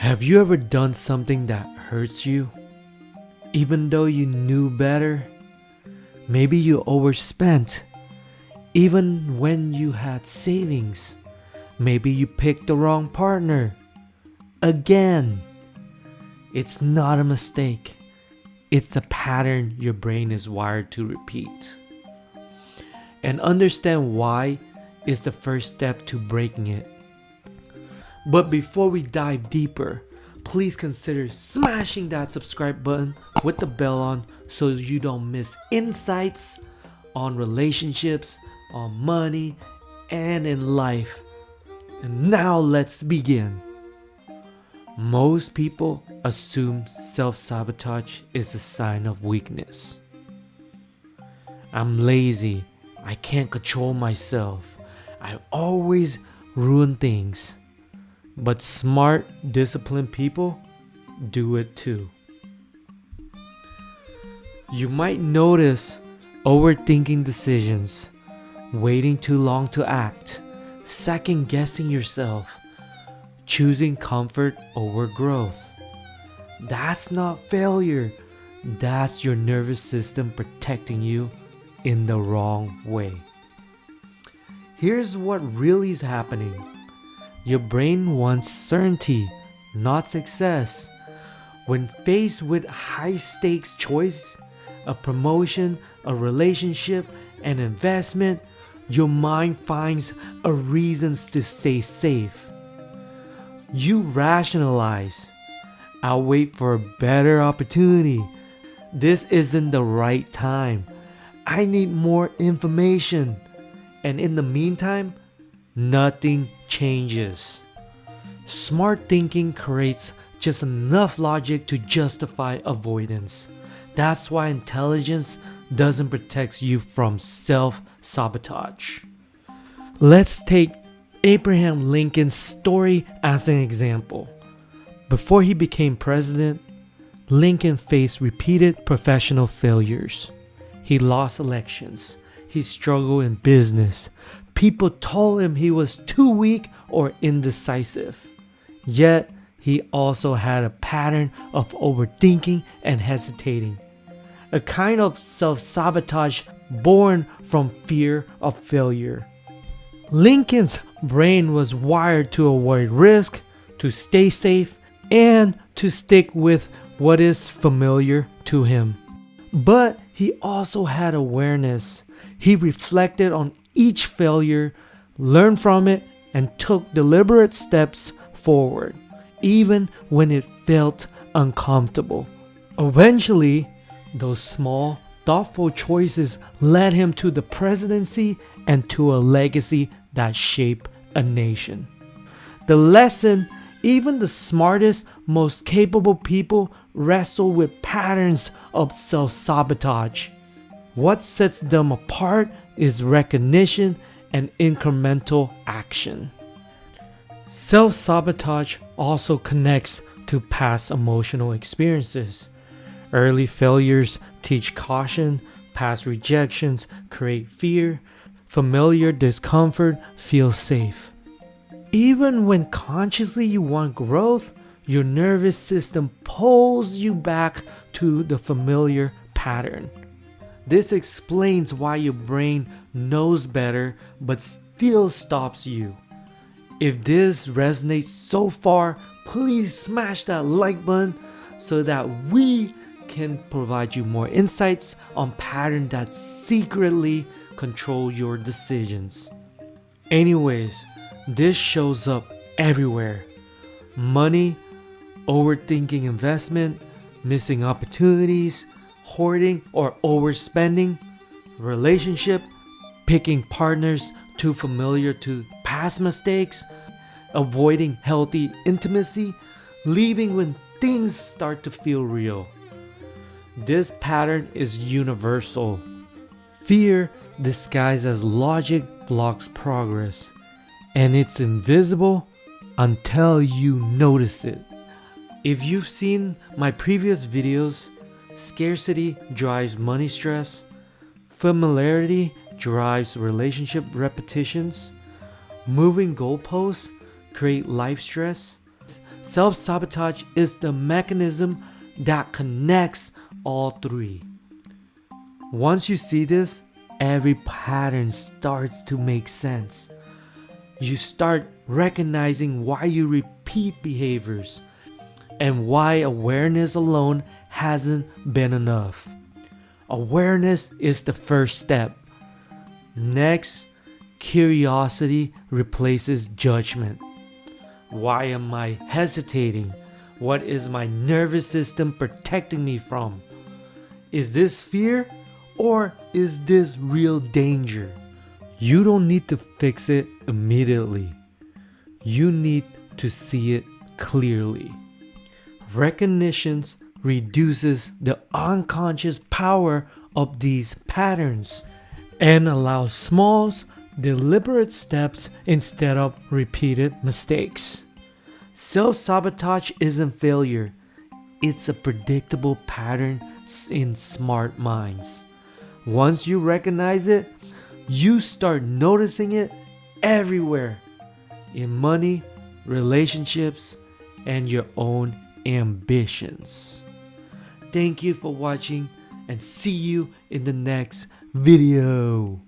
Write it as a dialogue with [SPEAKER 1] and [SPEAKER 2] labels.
[SPEAKER 1] Have you ever done something that hurts you, even though you knew better? Maybe you overspent, even when you had savings. Maybe you picked the wrong partner. Again, it's not a mistake. It's a pattern your brain is wired to repeat. And understand why is the first step to breaking it. But before we dive deeper, please consider smashing that subscribe button with the bell on so you don't miss insights on relationships, on money, and in life. And now let's begin. Most people assume self-sabotage is a sign of weakness. I'm lazy. I can't control myself. I always ruin things. But smart, disciplined people do it too. You might notice overthinking decisions, waiting too long to act, second guessing yourself, choosing comfort over growth. That's not failure. That's your nervous system protecting you in the wrong way. Here's what really is happening. Your brain wants certainty, not success. When faced with high-stakes choice, a promotion, a relationship, an investment, your mind finds a reasons to stay safe. You rationalize. I'll wait for a better opportunity. This isn't the right time. I need more information. And in the meantime, nothing changes. Smart thinking creates just enough logic to justify avoidance. That's why intelligence doesn't protect you from self-sabotage. Let's take Abraham Lincoln's story as an example. Before he became president, Lincoln faced repeated professional failures. He lost elections. He struggled in business. People told him he was too weak or indecisive. Yet, he also had a pattern of overthinking and hesitating. A kind of self-sabotage born from fear of failure. Lincoln's brain was wired to avoid risk, to stay safe, and to stick with what is familiar to him. But he also had awareness. He reflected on each failure, learned from it, and took deliberate steps forward, even when it felt uncomfortable. Eventually, those small, thoughtful choices led him to the presidency and to a legacy that shaped a nation. The lesson: even the smartest, most capable people wrestle with patterns of self-sabotage. What sets them apart is recognition and incremental action. Self-sabotage also connects to past emotional experiences. Early failures teach caution, past rejections create fear, familiar discomfort feels safe. Even when consciously you want growth, your nervous system pulls you back to the familiar pattern. This explains why your brain knows better but still stops you. If this resonates so far, please smash that like button so that we can provide you more insights on patterns that secretly control your decisions. Anyways, this shows up everywhere. Money, overthinking investment, missing opportunities, hoarding or overspending, relationship, picking partners too familiar to past mistakes, avoiding healthy intimacy, leaving when things start to feel real. This pattern is universal. Fear disguised as logic blocks progress, and it's invisible until you notice it. If you've seen my previous videos, scarcity drives money stress, familiarity drives relationship repetitions, moving goalposts create life stress, Self-sabotage is the mechanism that connects all three. Once you see this, every pattern starts to make sense. You start recognizing why you repeat behaviors and why awareness alone hasn't been enough. Awareness is the first step. Next, curiosity replaces judgment. Why am I hesitating? What is my nervous system protecting me from? Is this fear or is this real danger? You don't need to fix it immediately. You need to see it clearly. Recognition reduces the unconscious power of these patterns and allows small, deliberate steps instead of repeated mistakes. Self-sabotage isn't failure. It's a predictable pattern in smart minds. Once you recognize it, you start noticing it everywhere, in money, relationships, and your own ambitions. Thank you for watching and see you in the next video.